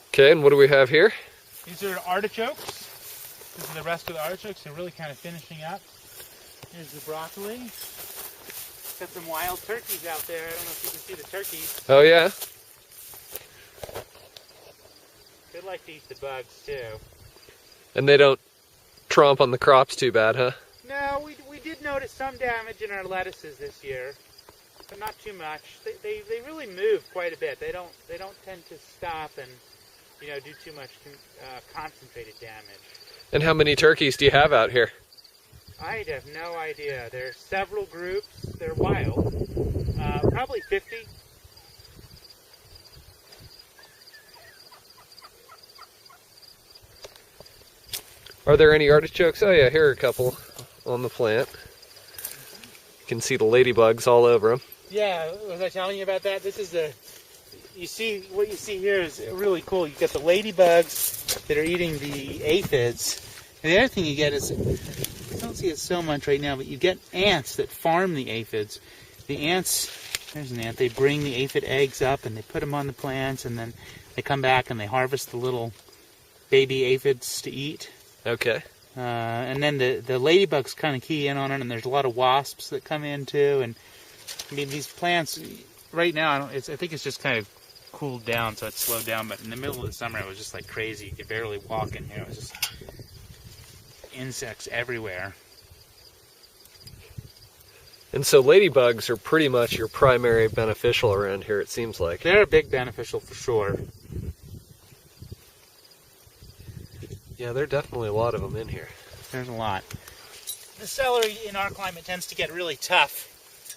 Okay, and what do we have here? These are artichokes. This is the rest of the artichokes. They're really kind of finishing up. Here's the broccoli. Got some wild turkeys out there. I don't know if you can see the turkeys. Oh yeah. They like to eat the bugs too. And they don't tromp on the crops too bad, huh? No, we did notice some damage in our lettuces this year, but not too much. They really move quite a bit. They don't tend to stop and do too much concentrated damage. And how many turkeys do you have out here? I have no idea. There are several groups. They're wild. Probably 50. Are there any artichokes? Oh yeah, here are a couple on the plant. You can see the ladybugs all over them. Yeah, was I telling you about that? This is what you see here is really cool. You get the ladybugs that are eating the aphids. And the other thing you get is, I don't see it so much right now, but you get ants that farm the aphids. The ants, there's an ant, they bring the aphid eggs up and they put them on the plants, and then they come back and they harvest the little baby aphids to eat. Okay. And then the ladybugs kind of key in on it, and there's a lot of wasps that come in too. And I mean, these plants right now, I think it's just kind of cooled down, so it's slowed down. But in the middle of the summer, it was just like crazy. You could barely walk in here. It was just insects everywhere. And so ladybugs are pretty much your primary beneficial around here, it seems like. They're a big beneficial for sure. Yeah, there are definitely a lot of them in here. There's a lot. The celery in our climate tends to get really tough.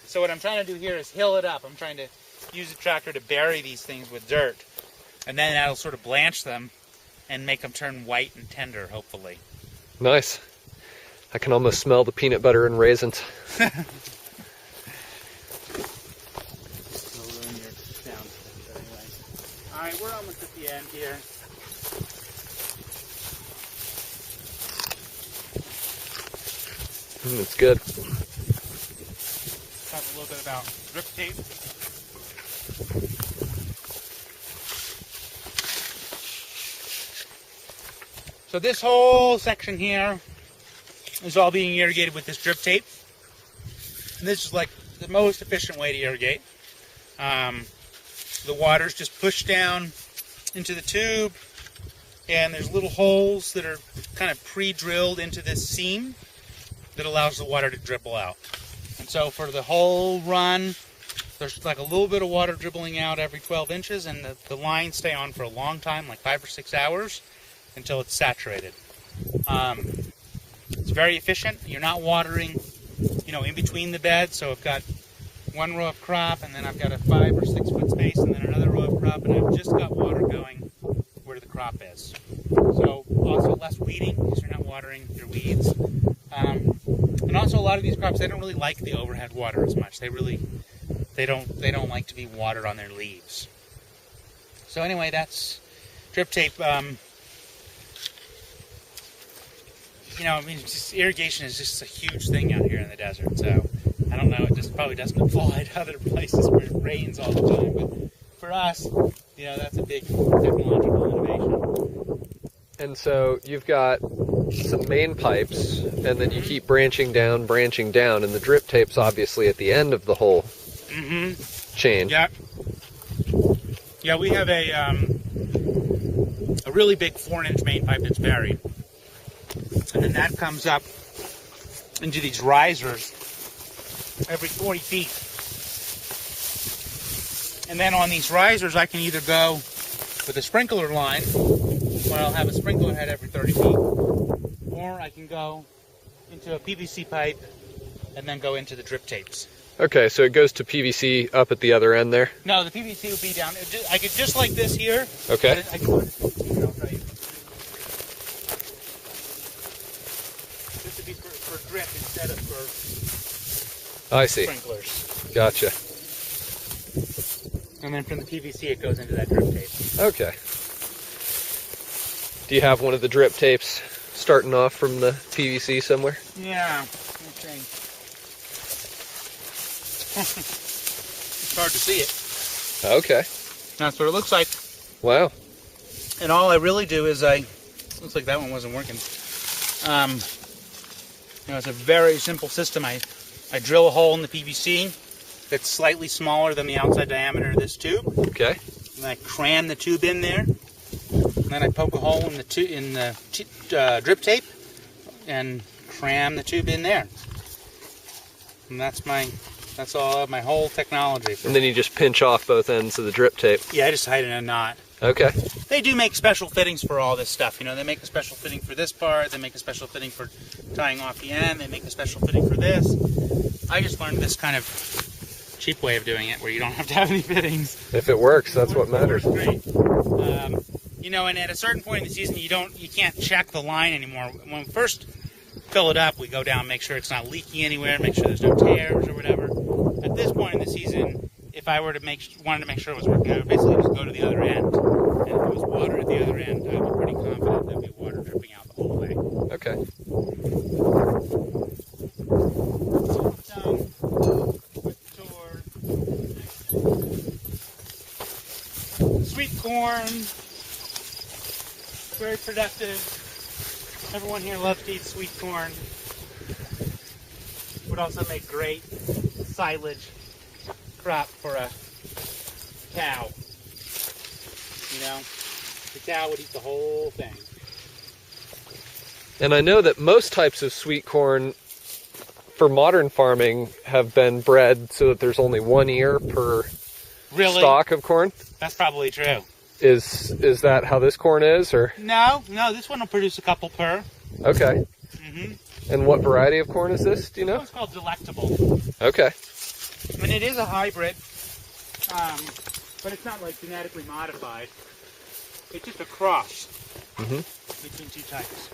So what I'm trying to do here is hill it up. I'm trying to use a tractor to bury these things with dirt. And then that'll sort of blanch them and make them turn white and tender, hopefully. Nice. I can almost smell the peanut butter and raisins. Alright, we're almost at the end here. It's good. Talk a little bit about drip tape. So this whole section here is all being irrigated with this drip tape. And this is like the most efficient way to irrigate. The water's just pushed down into the tube, and there's little holes that are kind of pre-drilled into this seam that allows the water to dribble out. And so for the whole run, there's like a little bit of water dribbling out every 12 inches, and the lines stay on for a long time, like 5 or 6 hours, until it's saturated. It's very efficient. You're not watering, in between the beds. So I've got one row of crop, and then I've got a 5 or 6 foot space, and then another row of crop, and I've just got water going where the crop is. So also less weeding, because you're not watering your weeds. And also a lot of these crops, they don't really like the overhead water as much. They don't like to be watered on their leaves. So anyway, that's drip tape. Irrigation is just a huge thing out here in the desert. So I don't know, it just probably doesn't apply to other places where it rains all the time. But for us, that's a big technological innovation. And so you've got some main pipes, and then you keep branching down, and the drip tape's obviously at the end of the whole chain. Yeah. Yeah, we have a really big 4-inch main pipe that's buried. And then that comes up into these risers every 40 feet. And then on these risers, I can either go with a sprinkler line, where I'll have a sprinkler head every 30 feet, or I can go into a PVC pipe and then go into the drip tapes. Okay, so it goes to PVC up at the other end there? No, the PVC would be down. I could just like this here. Okay. I could, I'll tell you. This would be for drip instead of for I see. sprinklers. Gotcha. And then from the PVC it goes into that drip tape. Okay. Do you have one of the drip tapes starting off from the PVC somewhere? Yeah. Okay. It's hard to see it. Okay. That's what it looks like. Wow. And all I really do is looks like that one wasn't working. It's a very simple system. I drill a hole in the PVC that's slightly smaller than the outside diameter of this tube. Okay. And I cram the tube in there. And then I poke a hole in the drip tape and cram the tube in there. And that's all my whole technology. And then you just pinch off both ends of the drip tape. Yeah, I just hide it in a knot. Okay. They do make special fittings for all this stuff. They make a special fitting for this part. They make a special fitting for tying off the end. They make a special fitting for this. I just learned this kind of cheap way of doing it where you don't have to have any fittings. If it works, that's what matters. It works great. And at a certain point in the season, you can't check the line anymore. When we first fill it up, we go down, make sure it's not leaking anywhere, make sure there's no tears or whatever. At this point in the season, if I were to wanted to make sure it was working, I would basically just go to the other end. And if there was water at the other end, I'd be pretty confident there'd be water dripping out the whole way. Okay. Sweet corn, very productive. Everyone here loves to eat sweet corn. Would also make great silage crop for a cow. You know, the cow would eat the whole thing. And I know that most types of sweet corn for modern farming have been bred so that there's only one ear per stalk of corn. That's probably true. Is that how this corn is, or? No, this one will produce a couple per. Okay. And what variety of corn is this, do you know? It's called Delectable. Okay. And it is a hybrid, but it's not like genetically modified. It's just a cross between two types.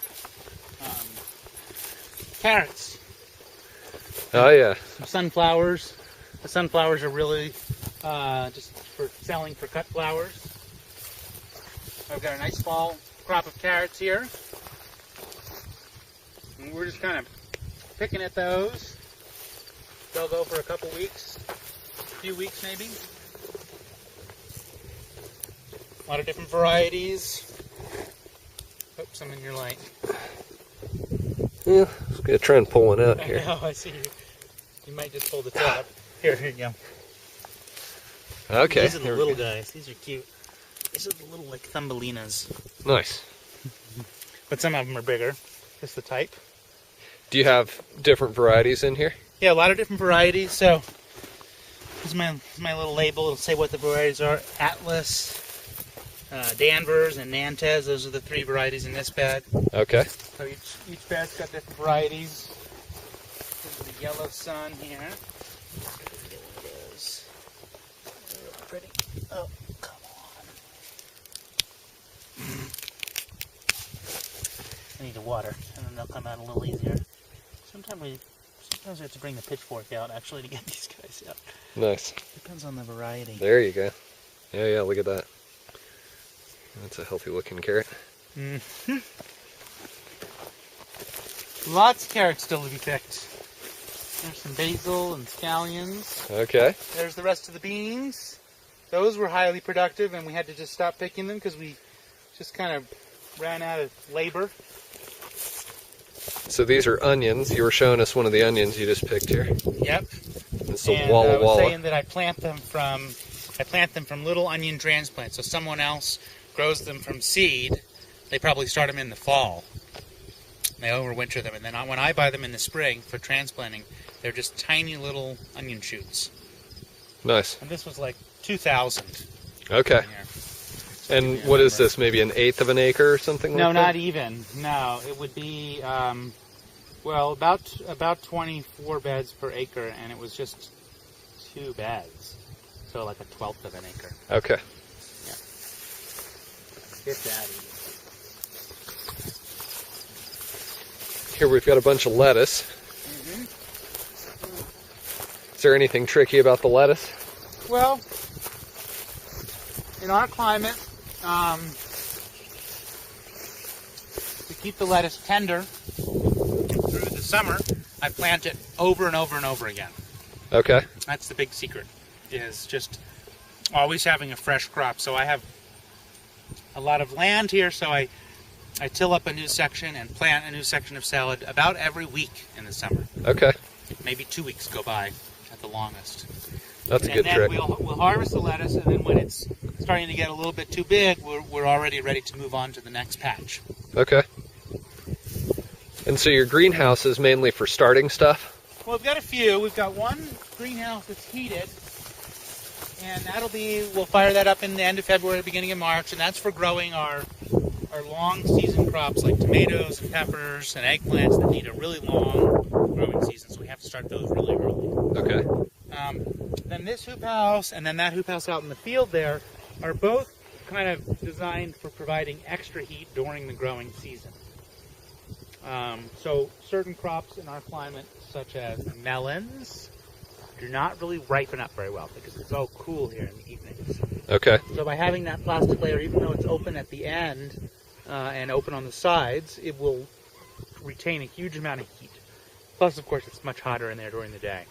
Carrots. Oh yeah. Some sunflowers. The sunflowers are really just for selling for cut flowers. I've got a nice fall crop of carrots here. And we're just kind of picking at those. They'll go for a couple weeks, a few weeks maybe. A lot of different varieties. Hope some in your light. Yeah, I'm gonna try and pull one out here. I know, I see you. You might just pull the top. Here you go. Okay. These are the little guys. These are cute. These are the little, like, Thumbelinas. Nice. But some of them are bigger. Just the type. Do you have different varieties in here? Yeah, a lot of different varieties. So, here's my little label. It'll say what the varieties are. Atlas, Danvers, and Nantes. Those are the 3 varieties in this bed. Okay. So each bed's got different varieties. Here's the yellow sun here. Get one of those. They're really pretty. Oh, come on. I need to water, and then they'll come out a little easier. Sometimes we have to bring the pitchfork out, actually, to get these guys out. Nice. Depends on the variety. There you go. Yeah, look at that. That's a healthy looking carrot. Lots of carrots still to be picked. There's some basil and scallions. Okay. There's the rest of the beans. Those were highly productive, and we had to just stop picking them because we just kind of ran out of labor. So these are onions. You were showing us one of the onions you just picked here. Yep. It's a and Walla I was Walla. saying that I plant them from little onion transplants. So someone else grows them from seed. They probably start them in the fall. They overwinter them, and then when I buy them in the spring for transplanting, they're just tiny little onion shoots. Nice. And this was like 2,000. Okay. And what is this? Maybe 1/8 of an acre or something like that? No, not even. No, it would be about 24 beds per acre, and it was just 2 beds, so like 1/12 of an acre. Okay. Yeah. It's that easy. Here we've got a bunch of lettuce. Is there anything tricky about the lettuce? Well, in our climate, to keep the lettuce tender through the summer, I plant it over and over and over again. Okay. That's the big secret, is just always having a fresh crop. So I have a lot of land here, so I till up a new section and plant a new section of salad about every week in the summer. Okay. Maybe 2 weeks go by at the longest. That's a good trick. And then we'll harvest the lettuce, and then when it's starting to get a little bit too big, we're already ready to move on to the next patch. Okay. And so your greenhouse is mainly for starting stuff? Well, we've got a few. We've got one greenhouse that's heated, and we'll fire that up in the end of February, beginning of March, and that's for growing our long season crops like tomatoes and peppers and eggplants that need a really long growing season, so we have to start those really early. Okay. Then this hoop house and then that hoop house out in the field there are both kind of designed for providing extra heat during the growing season. So certain crops in our climate, such as melons, do not really ripen up very well because it's so cool here in the evenings. Okay. So by having that plastic layer, even though it's open at the end and open on the sides, it will retain a huge amount of heat. Plus, of course, it's much hotter in there during the day.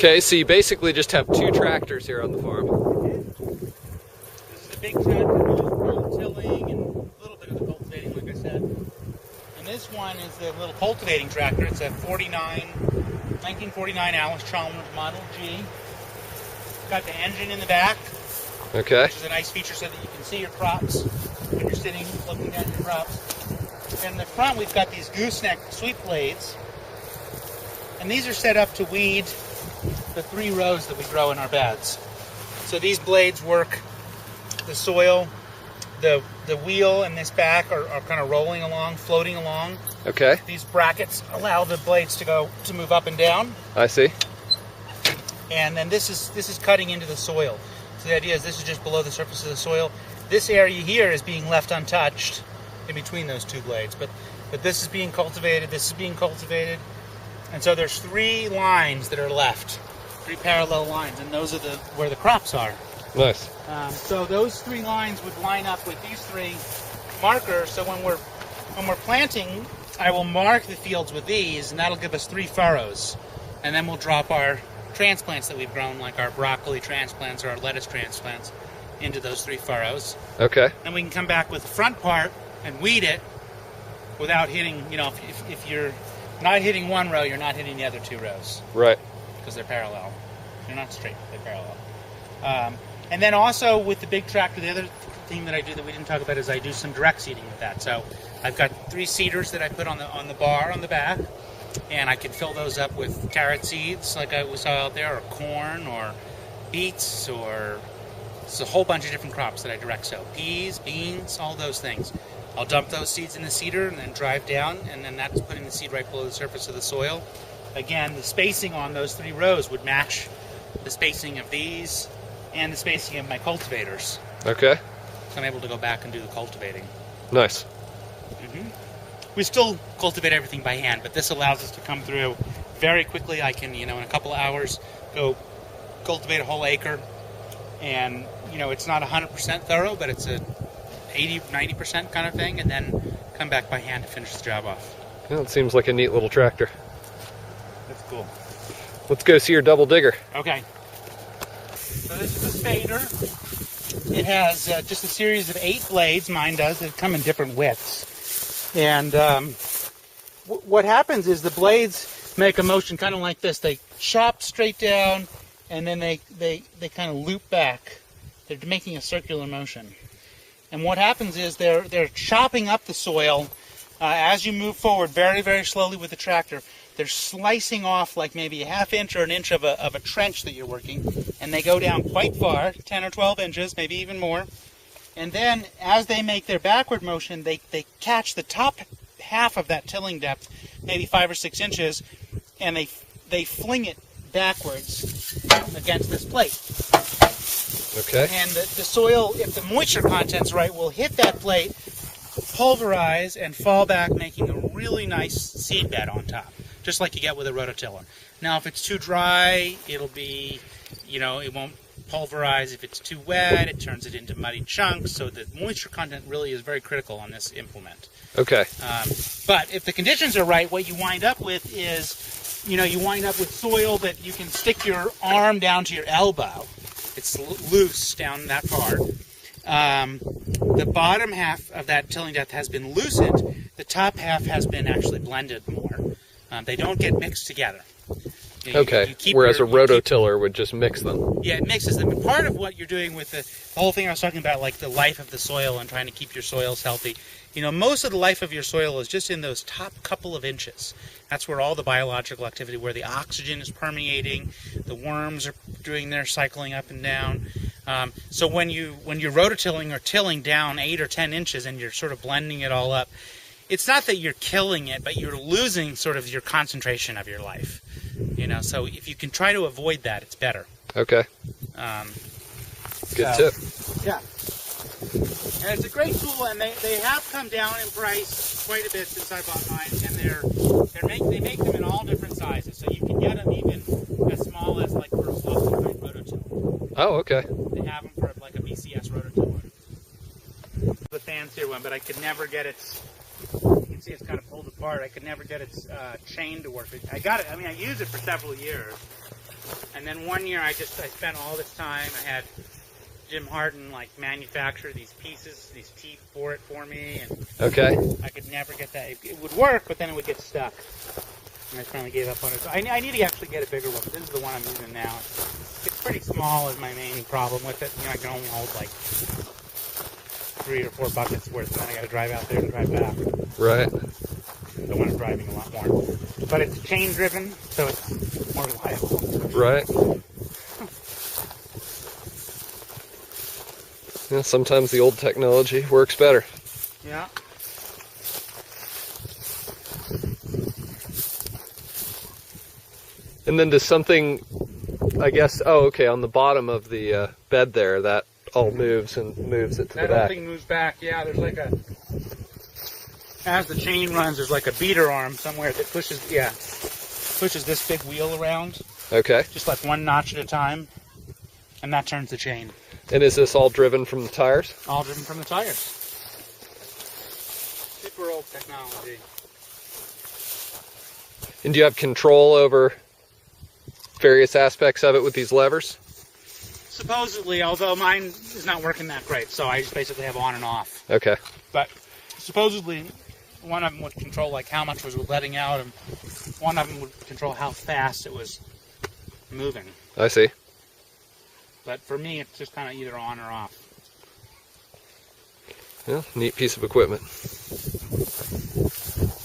Okay, so you basically just have 2 tractors here on the farm. This is a big tractor for tilling and a little bit of the cultivating, like I said. And this one is the little cultivating tractor. It's a 1949 Alice Chalmers Model G. It's got the engine in the back, Okay. which is a nice feature so that you can see your crops when you're sitting looking at your crops. And in the front, we've got these gooseneck sweep blades. And these are set up to weed the 3 rows that we grow in our beds. So these blades work the soil, the wheel and this back are kind of rolling along, floating along. Okay. These brackets allow the blades to move up and down. I see. And then this is cutting into the soil. So the idea is this is just below the surface of the soil. This area here is being left untouched in between those 2 blades. But this is being cultivated, this is being cultivated. And so there's 3 lines that are left, 3 parallel lines, and those are where the crops are. Nice. So those 3 lines would line up with these 3 markers. So when we're planting, I will mark the fields with these, and that'll give us 3 furrows. And then we'll drop our transplants that we've grown, like our broccoli transplants or our lettuce transplants, into those 3 furrows. Okay. And we can come back with the front part and weed it without hitting, if you're not hitting one row, you're not hitting the other 2 rows. Right. Because they're parallel. They're not straight, they're parallel. And then also with the big tractor, the other thing that I do that we didn't talk about is I do some direct seeding with that. So I've got 3 seeders that I put on the bar on the back, and I can fill those up with carrot seeds like we saw out there, or corn, or beets, or it's a whole bunch of different crops that I direct sow. Peas, beans, all those things. I'll dump those seeds in the seeder and then drive down, and then that's putting the seed right below the surface of the soil. Again, the spacing on those 3 rows would match the spacing of these and the spacing of my cultivators. Okay. So I'm able to go back and do the cultivating. Nice. We still cultivate everything by hand, but this allows us to come through very quickly. I can, in a couple of hours, go cultivate a whole acre. And, it's not 100% thorough, but it's a 80, 90% kind of thing, and then come back by hand to finish the job off. Well, it seems like a neat little tractor. That's cool. Let's go see your double digger. Okay. So this is a spader. It has just a series of 8 blades, mine does. They come in different widths. And what happens is the blades make a motion kind of like this. They chop straight down, and then they kind of loop back. They're making a circular motion. And what happens is they're chopping up the soil as you move forward very, very slowly with the tractor. They're slicing off like maybe a ½ inch or an inch of a trench that you're working, and they go down quite far, 10 or 12 inches, maybe even more. And then as they make their backward motion, they catch the top half of that tilling depth, maybe 5 or 6 inches, and they fling it backwards against this plate. Okay. And the soil, if the moisture content's right, will hit that plate, pulverize, and fall back, making a really nice seed bed on top, just like you get with a rototiller. Now, if it's too dry, it'll be, it won't pulverize. If it's too wet, it turns it into muddy chunks. So the moisture content really is very critical on this implement. Okay. But if the conditions are right, what you wind up with is, you wind up with soil that you can stick your arm down to your elbow. It's loose down that far. The bottom half of that tilling depth has been loosened. The top half has been actually blended more. They don't get mixed together. Okay, whereas a rototiller would just mix them. Yeah, it mixes them. And part of what you're doing with the whole thing I was talking about, like the life of the soil and trying to keep your soils healthy, most of the life of your soil is just in those top couple of inches. That's where all the biological activity, where the oxygen is permeating, the worms are doing their cycling up and down. So when you're rototilling or tilling down 8 or 10 inches and you're sort of blending it all up, it's not that you're killing it, but you're losing sort of your concentration of your life. So if you can try to avoid that, it's better. Okay. Good tip. Yeah. And it's a great tool, and they have come down in price quite a bit since I bought mine, and they make them in all different sizes, so you can get them even as small as like for a slope type rototiller. Oh, okay. They have them for like a BCS rototiller. The fancier one, but I could never get its. You can see it's kind of pulled apart. I could never get its chain to work. I got it. I mean, I used it for several years, And then one year I spent all this time. I had Jim Harden like manufacture these pieces, these teeth for me, and Okay. I could never get that. It would work, but then it would get stuck. And I finally gave up on it. So I need to actually get a bigger one. But this is the one I'm using now. It's pretty small is my main problem with it. You know, I can only hold like 3 or 4 buckets worth, and then I got to drive out there and drive back. Right. The one I'm driving a lot more. But it's chain driven, so it's more reliable. Right. Yeah, sometimes the old technology works better. Yeah. And then does something, I guess, oh, okay, on the bottom of the bed there, that all moves and moves it to the That whole back. thing moves back, yeah. There's like a, as the chain runs, there's like a beater arm somewhere that pushes this big wheel around. Okay. Just like one notch at a time. And that turns the chain. And is this all driven from the tires? All driven from the tires. Super old technology. And do you have control over various aspects of it with these levers? Supposedly, although mine is not working that great, so I just basically have on and off. Okay. But supposedly, one of them would control like how much was letting out, and one of them would control how fast it was moving. I see. But for me, it's just kind of either on or off. Yeah, neat piece of equipment.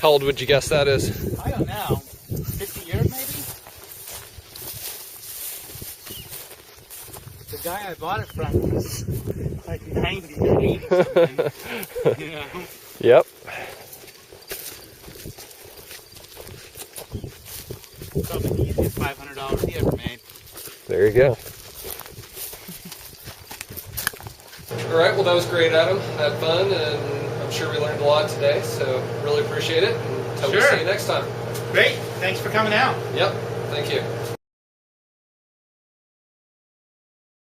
How old would you guess that is? I don't know. 50 years maybe? The guy I bought it from was like 90 or 80 something. You know? Yep. Probably the easiest $500 he ever made. There you go. All right, well, that was great, Adam. Had fun, and I'm sure we learned a lot today, so really appreciate it. And until we see you next time. Great. Thanks for coming out. Yep. Thank you.